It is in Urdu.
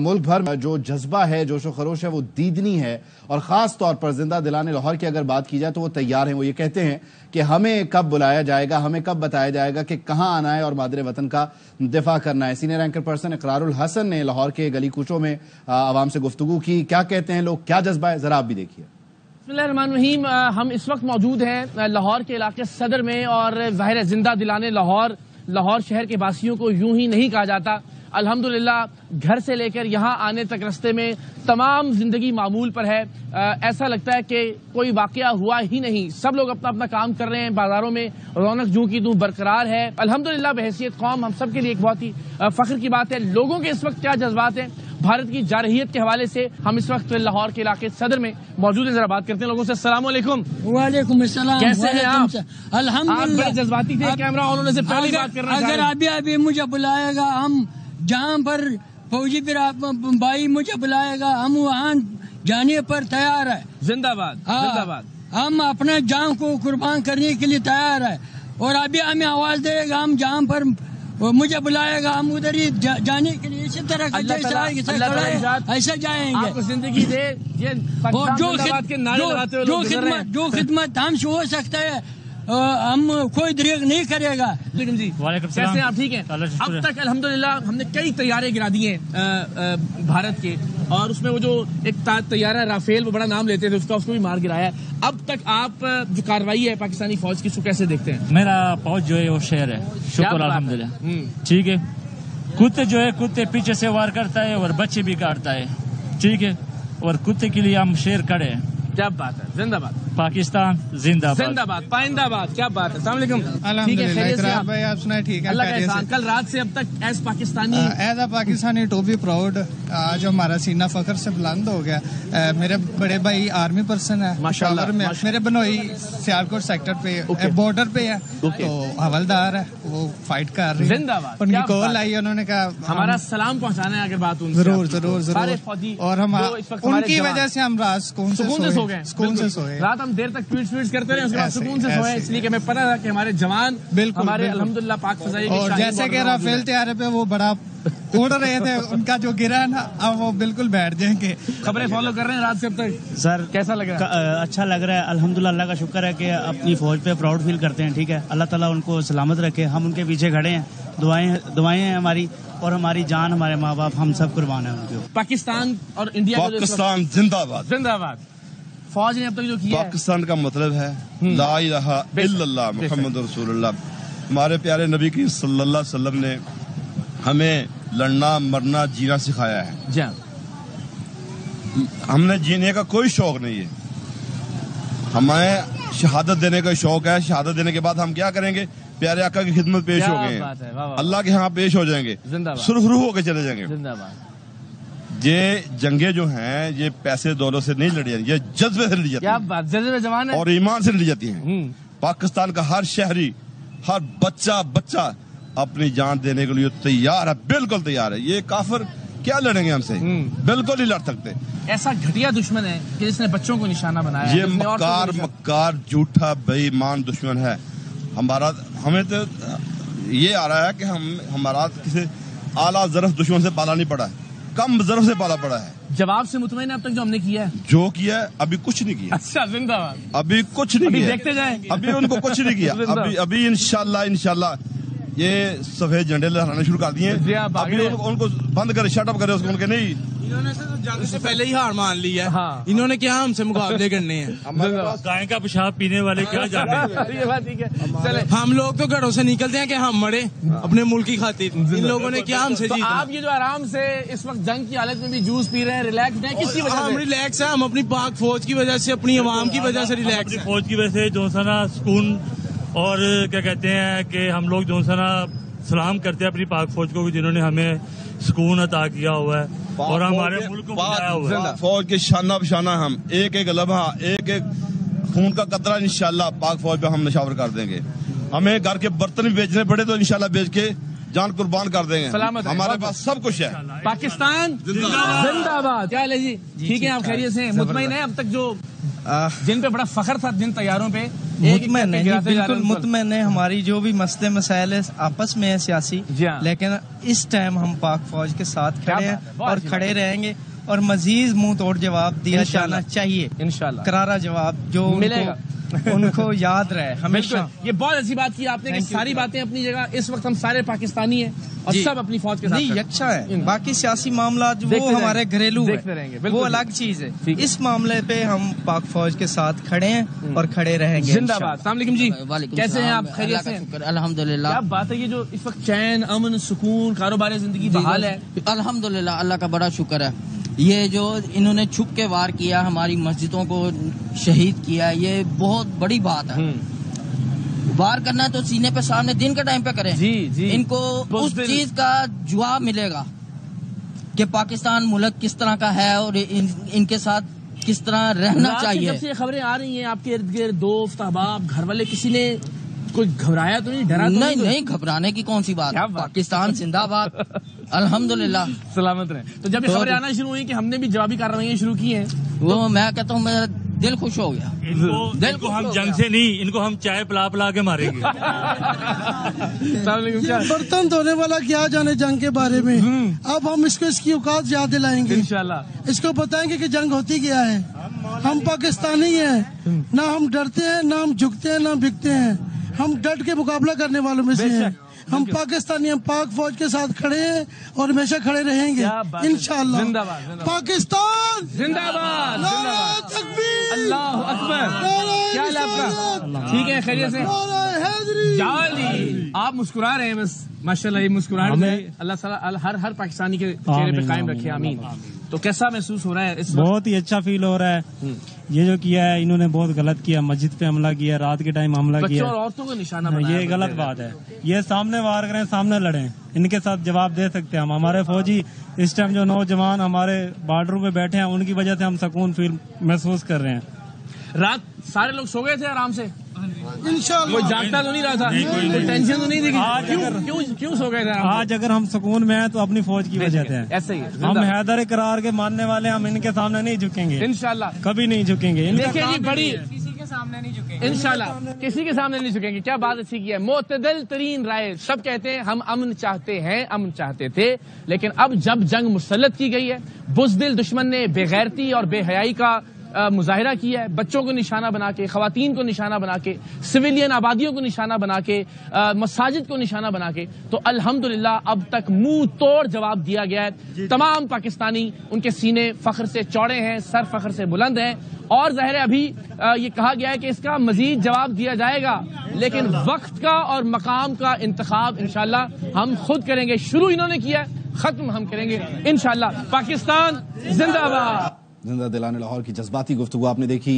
ملک بھر میں جو جذبہ ہے، جوش و خروش ہے، وہ دیدنی ہے، اور خاص طور پر زندہ دلانے لاہور کی اگر بات کی جائے تو وہ تیار ہیں۔ وہ یہ کہتے ہیں کہ ہمیں کب بلایا جائے گا، ہمیں کب بتایا جائے گا کہ کہاں آنا ہے اور مادر وطن کا دفاع کرنا ہے۔ سینئر اینکر پرسن اقرار الحسن نے لاہور کے گلی کوچوں میں عوام سے گفتگو کی۔ کیا کہتے ہیں لوگ، کیا جذبہ ہے، ذرا آپ بھی دیکھیے۔ بسم اللہ الرحمن الرحیم۔ ہم اس وقت موجود ہیں لاہور کے علاقے صدر میں، اور ظاہر ہے زندہ دلانے لاہور شہر کے باسیوں کو یوں ہی نہیں کہا جاتا۔ الحمدللہ گھر سے لے کر یہاں آنے تک رستے میں تمام زندگی معمول پر ہے۔ ایسا لگتا ہے کہ کوئی واقعہ ہوا ہی نہیں، سب لوگ اپنا اپنا کام کر رہے ہیں، بازاروں میں رونق جوں کی توں برقرار ہے۔ الحمدللہ بحیثیت قوم ہم سب کے لیے ایک بہت ہی فخر کی بات ہے۔ لوگوں کے اس وقت کیا جذبات ہیں بھارت کی جارحیت کے حوالے سے، ہم اس وقت لاہور کے علاقے صدر میں موجود ہیں، ذرا بات کرتے ہیں لوگوں سے۔ السلام علیکم۔ وعلیکم السلام۔ کیسے ہیں آپ؟ الحمدللہ۔ بڑے جذباتی تھے، کیمرہ والوں سے پہلی بات کرنا اگر ابھی مجھے بلائے گا، ہم جہاں پر فوجی بھائی مجھے بلائے گا، ہم وہاں جانے پر تیار ہے۔ زندہ باد، زندہ باد۔ ہم اپنے جان کو قربان کرنے کے لیے تیار ہے، اور ابھی ہمیں آواز دے گا، ہم جہاں پر مجھے بلائے گا ہم ادھر ہی جانے کے لیے اسی طرح ایسے جائیں گے۔ آپ کو زندگی دے، جو خدمت ہم سے ہو سکتا ہے ہم کوئی دریغ نہیں کرے گا۔ لیکن جی کیسے ہیں آپ؟ ٹھیک ہیں؟ اب تک الحمدللہ ہم نے کئی طیارے گرا دیے بھارت کے، اور اس میں وہ جو ایک طیارہ رافیل، وہ بڑا نام لیتے تھے اس کا، اس کو بھی مار گرایا ہے۔ اب تک آپ جو کارروائی ہے پاکستانی فوج کی، اس کو کیسے دیکھتے ہیں؟ میرا فوج جو ہے وہ شہر ہے، شکر الحمدللہ، ٹھیک ہے۔ کتے جو ہے کتے پیچھے سے وار کرتا ہے اور بچے بھی کاٹتا ہے، ٹھیک ہے، اور کتے کے لیے ہم شیر کھڑے ہیں۔ کیا بات ہے، زندہ باد پاکستان، زندہ باد، زندہ باد، پائندہ باد۔ کیا بات ہے، السلام علیکم۔ الحمدللہ بھائی، آپ سنائیں؟ ٹھیک ہے، اللہ کا احسان۔ کل رات سے اب تک as Pakistani to be proud, جو ہمارا سینہ فخر سے بلند ہو گیا۔ میرے بڑے بھائی آرمی پرسن ہے ماشاءاللہ، میرے بنوئی سیالکوٹ سیکٹر پہ بارڈر پہ ہے، تو حوالدار ہے، وہ فائٹ کر رہی ہے۔ ان کی کال آئی، انہوں نے کہا ہمارا سلام پہنچانا ہے اگر بات ان سے۔ ضرور ضرور ضرور، اور ہم ان کی وجہ سے ہم رات سکون سے سو گئے۔ رات ہم دیر تک ٹویٹس کرتے رہے، اس کے بعد سکون سے سوئے، اس لیے کہ ہمیں پتہ تھا کہ ہمارے جوان ہمارے الحمدللہ پاک فضائی کے، اور جیسے کہ رافیل طیارے پہ وہ بڑا اڑ رہے تھے، ان کا جو گرا ہے نا، اب وہ بالکل بیٹھ جائیں گے۔ خبریں فالو کر رہے ہیں رات سے اب تک؟ سر کیسا لگ رہا ہے؟ اچھا لگ رہا ہے الحمدللہ، اللہ کا شکر ہے کہ اپنی فوج پہ پراؤڈ فیل کرتے ہیں، ٹھیک ہے۔ اللہ تعالیٰ ان کو سلامت رکھے، ہم ان کے پیچھے کھڑے ہیں، دعائیں ہیں ہماری، اور ہماری جان، ہمارے ماں باپ، ہم سب قربان ہیں ان کے۔ پاکستان اور انڈیا، پاکستان زندہ باد، زندہ باد۔ فوج نے اب تک جو کیا پاکستان کا مطلب ہے لا الہ الا اللہ محمد رسول اللہ۔ ہمارے پیارے نبی کی صلی اللہ علیہ وسلم نے ہمیں لڑنا، مرنا، جینا سکھایا ہے۔ جی ہاں، ہم نے جینے کا کوئی شوق نہیں ہے، ہمیں شہادت دینے کا شوق ہے۔ شہادت دینے کے بعد ہم کیا کریں گے؟ پیارے آقا کی خدمت پیش ہو گئے ہیں، اللہ کے ہاں پیش ہو جائیں گے، سرخرو ہو کے چلے جائیں گے۔ زندہ باد۔ یہ جنگیں جو ہیں یہ پیسے دولت سے نہیں لڑی جاتی، یہ جذبے سے لڑی جاتی کیا بات، جذبے جوان ہے اور ایمان سے لڑی جاتی ہیں۔ پاکستان کا ہر شہری، ہر بچہ اپنی جان دینے کے لیے تیار ہے، بالکل تیار ہے۔ یہ کافر کیا لڑیں گے ہم سے؟ بالکل نہیں لڑ سکتے۔ ایسا گھٹیا دشمن ہے کہ جس نے بچوں کو نشانہ بنایا، یہ مکار جھوٹا بے ایمان دشمن ہے ہمارا۔ ہمیں تو یہ آ رہا ہے کہ ہمارا کسی اعلیٰ ظرف دشمن سے پالا نہیں پڑا ہے، کم ظرف سے پالا پڑا ہے۔ جواب سے مطمئن ہے اب تک جو ہم نے کیا ہے؟ جو کیا ہے ابھی کچھ نہیں کیا۔ اچھا، زندہ باد۔ ابھی کچھ نہیں کیا، دیکھتے جائیں، ابھی ان کو کچھ نہیں کیا۔ ابھی انشاءاللہ یہ سفید جھنڈے لہرانے شروع کر دیے، ابھی ان کو بند کرے، شٹ اپ کرے اس کو، ان کے نہیں۔ انہوں نے جنگ سے پہلے ہی ہار مان لی ہے، انہوں نے کیا ہم سے مقابلے کرنے ہیں؟ گائے کا پیشاب پینے والے کیا جانے۔ ہم لوگ تو گھروں سے نکلتے ہیں کہ ہم مرے اپنے ملک کی خاطر، ان لوگوں نے کیا ہم سے جیتا؟ آپ یہ جو آرام سے اس وقت جنگ کی حالت میں بھی جوس پی رہے ہیں، ریلیکس ہیں، کس کی وجہ سے؟ ہم ریلیکس ہیں، ہم اپنی پاک فوج کی وجہ سے، اپنی عوام کی وجہ سے ریلیکس ہیں۔ فوج کی وجہ سے جو ہے نا سکون، اور کیا کہتے ہیں کہ ہم لوگ جو ہے نا سلام کرتے ہیں اپنی پاک فوج کو، جنہوں نے ہمیں سکون عطا کیا ہوا ہے اور ہمارے ملک کو بچایا ہوا ہے۔ فوج کے شانہ بشانہ ہم ایک لمحہ، ایک خون کا قطرہ انشاءاللہ پاک فوج پہ ہم نشاور کر دیں گے۔ ہمیں گھر کے برتن بھی بیچنے پڑے تو انشاءاللہ بیچ کے جان قربان کر دیں گے. ہمارے پاس سب کچھ ہے. پاکستان زندہ باد. کیا ہے جی ٹھیک ہے آپ خیریت سے مطمئن ہیں؟ اب تک جو جن پہ بڑا فخر تھا جن طیاروں پہ مطمئن ہے, بالکل مطمئن ہے. ہماری جو بھی مسئلے مسائل آپس میں ہے سیاسی, لیکن اس ٹائم ہم پاک فوج کے ساتھ کھڑے ہیں اور کھڑے رہیں گے, اور مزید منہ توڑ جواب دیا جانا چاہیے انشاءاللہ, کرارا جواب جو ملے گا ان کو یاد رہے ہمیشہ. یہ بہت اچھی بات کی آپ نے کہ ساری باتیں اپنی جگہ. اس وقت ہم سارے پاکستانی ہیں اور سب اپنی فوج کے ساتھ یکجا ہے. باقی سیاسی معاملات وہ ہمارے گھریلو ہیں, وہ الگ چیز ہے. اس معاملے پہ ہم پاک فوج کے ساتھ کھڑے ہیں اور کھڑے رہیں گے. زندہ باد. السلام علیکم جی, کیسے ہیں آپ؟ خیریت سے؟ الحمدللہ. کیا بات ہے, یہ جو اس وقت چین امن سکون کاروبار زندگی بحال ہے؟ الحمدللہ, اللہ کا بڑا شکر ہے. یہ جو انہوں نے چھپ کے وار کیا, ہماری مسجدوں کو شہید کیا, یہ بہت بڑی بات ہے. وار کرنا ہے تو سینے پہ سامنے دن کے ٹائم پہ کریں. ان کو اس چیز کا جواب ملے گا کہ پاکستان ملک کس طرح کا ہے اور ان کے ساتھ کس طرح رہنا چاہیے. جب سے خبریں آ رہی ہیں آپ کے ارد گرد, دوست احباب گھر والے, کسی نے کوئی گھبرایا تو نہیں, ڈرا تو نہیں؟ نہیں, گھبرانے کی کون سی بات. پاکستان زندہ باد, الحمدللہ سلامت رہے. تو جب یہ خبریں آنا شروع ہوئی کہ ہم نے بھی جوابی کارروائیاں شروع کی ہیں, وہ میں کہتا ہوں میرا دل خوش ہو گیا. ان کو ہم جنگ سے نہیں, ان کو ہم چائے پلا پلا کے ماریں گے. برتن دھونے والا کیا جانے جنگ کے بارے میں, اب ہم اس کو اس کی اوقات یاد دلائیں گے انشاءاللہ. اس کو بتائیں گے کہ جنگ ہوتی کیا ہے. ہم پاکستانی ہیں, نہ ہم ڈرتے ہیں, نہ ہم جھکتے ہیں, نہ بکتے ہیں. ہم ڈٹ کے مقابلہ کرنے والوں میں سے ہیں. ہم پاکستانی, ہم پاک فوج کے ساتھ کھڑے ہیں اور ہمیشہ کھڑے رہیں گے انشاءاللہ. پاکستان زندہ باد. نعرہ تکبیر, اللہ اکبر. کیا حال ہے آپ کا؟ ٹھیک ہے خیریت سے؟ آپ مسکرا رہے ہیں بس ماشاءاللہ. یہ مسکراہٹ اللہ تعالیٰ ہر پاکستانی کے چہرے پہ قائم رکھے, آمین. تو کیسا محسوس ہو رہا ہے اس وقت؟ بہت ہی اچھا فیل ہو رہا ہے. یہ جو کیا ہے انہوں نے بہت غلط کیا, مسجد پہ حملہ کیا, رات کے ٹائم حملہ کیا, بچوں اور عورتوں کو نشانہ بنایا. یہ غلط بات ہے. یہ سامنے وار کریں, سامنے لڑیں, ان کے ساتھ جواب دے سکتے ہیں ہم. ہمارے فوجی اس ٹائم جو نوجوان ہمارے بارڈروں پہ بیٹھے ہیں, ان کی وجہ سے ہم سکون فیل محسوس کر رہے ہیں. رات سارے لوگ سو گئے تھے آرام سے؟ انشاءاللہ. کوئی جاگتا تو نہیں رہا تھا, کوئی ٹینشن تو نہیں تھی؟ کیوں سو گئے تھے آج؟ اگر ہم سکون میں ہیں تو اپنی فوج کی وجہ سے. ایسے ہی ہم حیدر قرار کے ماننے والے, ہم ان کے سامنے نہیں جھکیں گے انشاءاللہ, کبھی نہیں جھکیں گے. دیکھیں جی بڑی انشاءاللہ کسی کے سامنے نہیں جھکیں گے. کیا بات اچھی کی ہے, معتدل ترین رائے. سب کہتے ہیں ہم امن چاہتے ہیں, امن چاہتے تھے, لیکن اب جب جنگ مسلط کی گئی ہے, بزدل دشمن نے بے غیرتی اور بے حیائی کا مظاہرہ کیا ہے, بچوں کو نشانہ بنا کے, خواتین کو نشانہ بنا کے, سویلین آبادیوں کو نشانہ بنا کے, مساجد کو نشانہ بنا کے, تو الحمدللہ اب تک منہ توڑ جواب دیا گیا ہے. تمام پاکستانی, ان کے سینے فخر سے چوڑے ہیں, سر فخر سے بلند ہیں, اور ظاہر ہے ابھی یہ کہا گیا ہے کہ اس کا مزید جواب دیا جائے گا, لیکن وقت کا اور مقام کا انتخاب انشاءاللہ ہم خود کریں گے. شروع انہوں نے کیا ہے, ختم ہم کریں گے انشاءاللہ. پاکستان زندہ باد. زندہ دلانے لاہور کی جذباتی گفتگو آپ نے دیکھی.